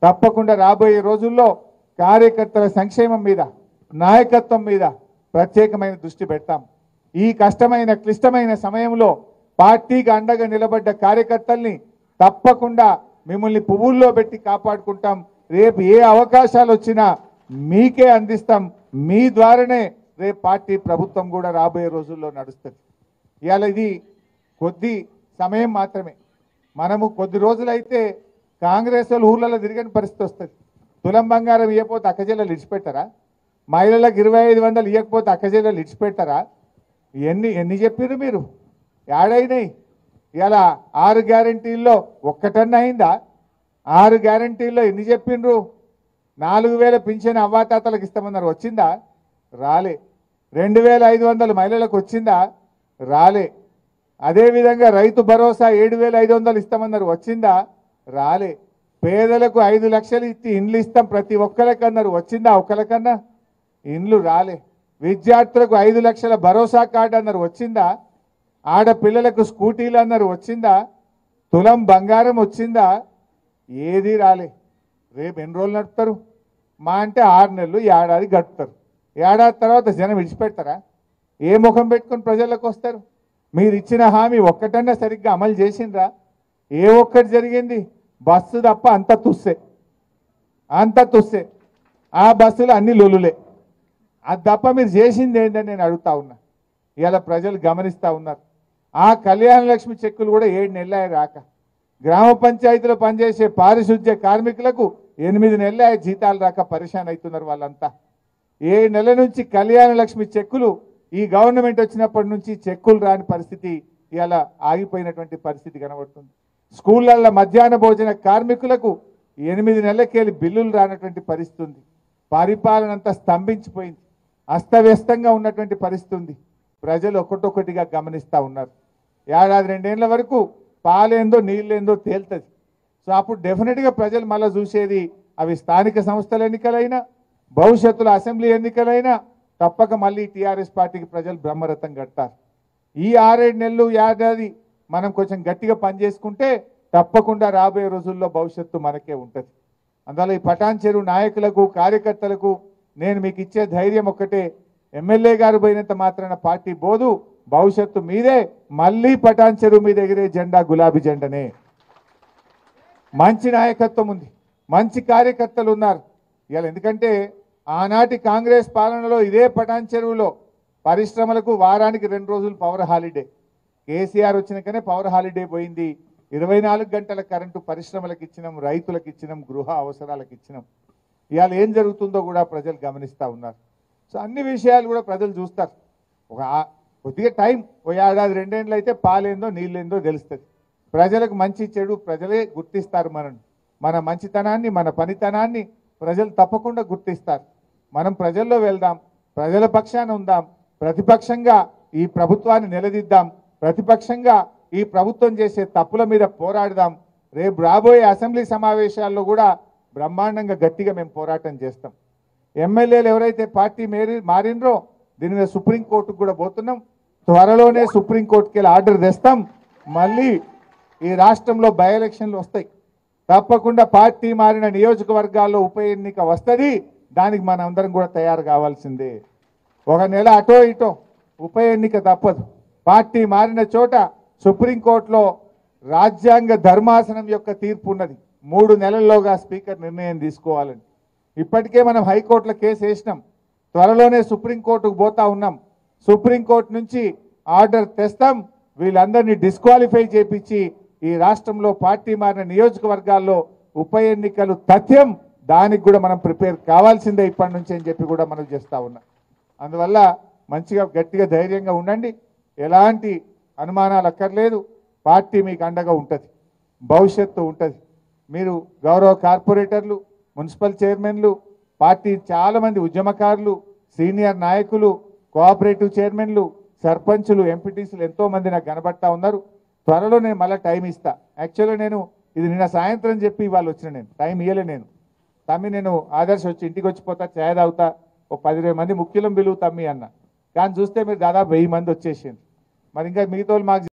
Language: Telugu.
తప్పకుండా రాబోయే రోజుల్లో కార్యకర్తల సంక్షేమం మీద నాయకత్వం మీద ప్రత్యేకమైన దృష్టి పెడతాం. ఈ కష్టమైన క్లిష్టమైన సమయంలో పార్టీకి అండగా నిలబడ్డ కార్యకర్తల్ని తప్పకుండా మిమ్మల్ని పువ్వుల్లో పెట్టి కాపాడుకుంటాం. రేపు ఏ అవకాశాలు వచ్చినా మీకే అందిస్తాం. మీ ద్వారానే రేపు పార్టీ ప్రభుత్వం కూడా రాబోయే రోజుల్లో నడుస్తుంది. ఇవాళ ఇది కొద్ది సమయం మాత్రమే. మనము కొద్ది రోజులైతే కాంగ్రెస్ వాళ్ళు ఊర్లలో తిరగని పరిస్థితి వస్తుంది. తులం బంగారం ఇవ్వకపోతే అక్కజేళ్ళలు ఇడిచిపెట్టారా? మహిళలకు 2500 ఇవ్వకపోతే అక్కజేళ్ళలు ఇడిచిపెట్టారా? ఎన్ని చెప్పారు మీరు? ఏడైనాయి? ఇలా 6 గ్యారంటీల్లో ఒక్కటన్నా అయిందా? 6 గ్యారంటీల్లో ఎన్ని చెప్పిండ్రు? 4000 పింఛన్ అవ్వాతాతలకు ఇస్తామన్నారు, వచ్చిందా? రాలే. 2500 మహిళలకు వచ్చిందా? రాలే. అదేవిధంగా రైతు భరోసా 7500 ఇస్తామన్నారు, వచ్చిందా? రాలే. పేదలకు 5 లక్షలు ఇచ్చి ఇండ్లు ఇస్తాం ప్రతి ఒక్కరికన్నారు, వచ్చిందా? ఒక్కరికన్నా ఇండ్లు రాలే. విద్యార్థులకు 5 లక్షల భరోసా కార్డు అన్నారు, వచ్చిందా? ఆడపిల్లలకు స్కూటీలు అన్నారు, వచ్చిందా? తులం బంగారం వచ్చిందా? ఏది రాలే. రేపు ఎన్ని రోజులు నడుపుతారు? మా అంటే 6 నెలలు, ఏడాది గడుపుతారు. ఏడాది తర్వాత జనం విడిచిపెడతారా? ఏ ముఖం పెట్టుకొని ప్రజలకు వస్తారు? మీరు ఇచ్చిన హామీ ఒక్కటన్నా సరిగ్గా అమలు చేసిండ్రా? ఏ ఒక్కటి జరిగింది? బస్సు తప్ప అంత తుస్సే. ఆ బస్సులు అన్ని లొలులే. అది తప్ప మీరు చేసింది ఏంటని నేను అడుగుతా ఉన్నా. ఇలా ప్రజలు గమనిస్తూ ఉన్నారు. ఆ కళ్యాణ లక్ష్మి చెక్కులు కూడా 7 నెలలు రాక, గ్రామ పంచాయతీలో పనిచేసే పారిశుద్ధ్య కార్మికులకు 8 నెలలు జీతాలు రాక పరిశాన్ అవుతున్నారు వాళ్ళంతా. 7 నెలల నుంచి కళ్యాణ లక్ష్మి చెక్కులు ఈ గవర్నమెంట్ వచ్చినప్పటి నుంచి చెక్కులు రాని పరిస్థితి, ఇలా ఆగిపోయినటువంటి పరిస్థితి కనబడుతుంది. స్కూళ్ళల్లో మధ్యాహ్న భోజన కార్మికులకు 8 నెలలకెళ్ళి బిల్లులు రానటువంటి పరిస్థితి ఉంది. పరిపాలన అంతా స్తంభించిపోయింది. అస్తవ్యస్తంగా ఉన్నటువంటి పరిస్థితి ఉంది. ప్రజలు ఒక్కొక్కటిగా గమనిస్తూ ఉన్నారు. ఏడాది 2 ఏళ్ల వరకు పాలేందో నీళ్ళేందో తేలుతుంది. సో అప్పుడు డెఫినెట్గా ప్రజలు మళ్ళీ చూసేది అవి స్థానిక సంస్థల ఎన్నికలైనా, భవిష్యత్తులో అసెంబ్లీ ఎన్నికలైనా తప్పక మళ్ళీ టీఆర్ఎస్ పార్టీకి ప్రజలు బ్రహ్మరథం కడతారు. ఈ 6-7 నెలలు ఏడాది మనం కొంచెం గట్టిగా పనిచేసుకుంటే తప్పకుండా రాబోయే రోజుల్లో భవిష్యత్తు మనకే ఉంటుంది. అందువల్ల ఈ పటాన్ చెరువు నాయకులకు కార్యకర్తలకు నేను మీకు ఇచ్చే ధైర్యం ఒక్కటే, ఎమ్మెల్యే గారు పోయినంత మాత్రాన పార్టీ బోదు, భవిష్యత్తు మీదే. మళ్ళీ పటాన్ చెరువు మీద ఎగిరే జెండా గులాబీ జెండనే. మంచి నాయకత్వం ఉంది, మంచి కార్యకర్తలు ఉన్నారు ఇవాళ. ఎందుకంటే ఆనాటి కాంగ్రెస్ పాలనలో ఇదే పటాన్ చెరువులో పరిశ్రమలకు వారానికి 2 రోజులు పవర్ హాలిడే. కేసీఆర్ వచ్చినాకనే పవర్ హాలిడే పోయింది. 24 గంటల కరెంటు పరిశ్రమలకు ఇచ్చినాం, రైతులకు ఇచ్చినాం, గృహ అవసరాలకు ఇచ్చినాం. ఇవాళ ఏం జరుగుతుందో కూడా ప్రజలు గమనిస్తూ ఉన్నారు. సో అన్ని విషయాలు కూడా ప్రజలు చూస్తారు. కొద్దిగా టైం, ఓ ఏడాది 2 ఏళ్ళు అయితే పాలేందో నీళ్ళేందో తెలుస్తుంది. ప్రజలకు మంచి చెడు ప్రజలే గుర్తిస్తారు. మన మంచితనాన్ని, మన పనితనాన్ని ప్రజలు తప్పకుండా గుర్తిస్తారు. మనం ప్రజల్లో వెళ్దాం, ప్రజల పక్షాన ఉందాం, ప్రతిపక్షంగా ఈ ప్రభుత్వాన్ని నిలదీద్దాం, ప్రతిపక్షంగా ఈ ప్రభుత్వం చేసే తప్పుల మీద పోరాడదాం. రేపు రాబోయే అసెంబ్లీ సమావేశాల్లో కూడా బ్రహ్మాండంగా గట్టిగా మేము పోరాటం చేస్తాం. ఎమ్మెల్యేలు ఎవరైతే పార్టీ మారినరో దీని మీద సుప్రీంకోర్టుకు కూడా పోతున్నాం. త్వరలోనే సుప్రీంకోర్టుకి వెళ్ళి ఆర్డర్ తెస్తాం. మళ్ళీ ఈ రాష్ట్రంలో బై ఎలక్షన్లు వస్తాయి. తప్పకుండా పార్టీ మారిన నియోజకవర్గాల్లో ఉప ఎన్నిక వస్తుంది. దానికి మనం అందరం కూడా తయారు కావాల్సిందే. 1 నెల అటో ఇటో ఉప ఎన్నిక తప్పదు. పార్టీ మారిన చోట సుప్రీంకోర్టులో రాజ్యాంగ ధర్మాసనం యొక్క తీర్పు ఉన్నది. 3 నెలల్లోగా స్పీకర్ నిర్ణయం తీసుకోవాలని. ఇప్పటికే మనం హైకోర్టులో కేసు వేసినాం. త్వరలోనే సుప్రీంకోర్టుకు పోతా ఉన్నాం. సుప్రీంకోర్టు నుంచి ఆర్డర్ తెస్తాం. వీళ్ళందరినీ డిస్క్వాలిఫై చేపించి ఈ రాష్ట్రంలో పార్టీ మారిన నియోజకవర్గాల్లో ఉప ఎన్నికలు తథ్యం. దానికి కూడా మనం ప్రిపేర్ కావాల్సిందే ఇప్పటి నుంచి అని చెప్పి కూడా మనం చేస్తూ ఉన్నాం. అందువల్ల మంచిగా గట్టిగా ధైర్యంగా ఉండండి. ఎలాంటి అనుమానాలు అక్కర్లేదు. పార్టీ మీకు అండగా ఉంటుంది, భవిష్యత్తు ఉంటుంది. మీరు గౌరవ కార్పొరేటర్లు, మున్సిపల్ చైర్మన్లు, పార్టీ చాలామంది ఉద్యమకారులు, సీనియర్ నాయకులు, కోఆపరేటివ్ చైర్మన్లు, సర్పంచులు, ఎంపీటీసీలు ఎంతోమంది నాకు కనబడతా ఉన్నారు. త్వరలో నేను మళ్ళీ టైం ఇస్తా. యాక్చువల్గా నేను ఇది నిన్న సాయంత్రం చెప్పి ఇవాళ వచ్చిన, నేను టైం ఇవ్వలే. నేను ఆదర్శ వచ్చి ఇంటికి వచ్చిపోతా, ఛాయ్ తాగుతా, ఓ 10-20 మంది ముఖ్యులం పిలువు తమ్మి అన్న. కానీ చూస్తే మీరు దాదాపు 1000 మంది వచ్చేసింది. మరి ఇంకా మిగతా మాకు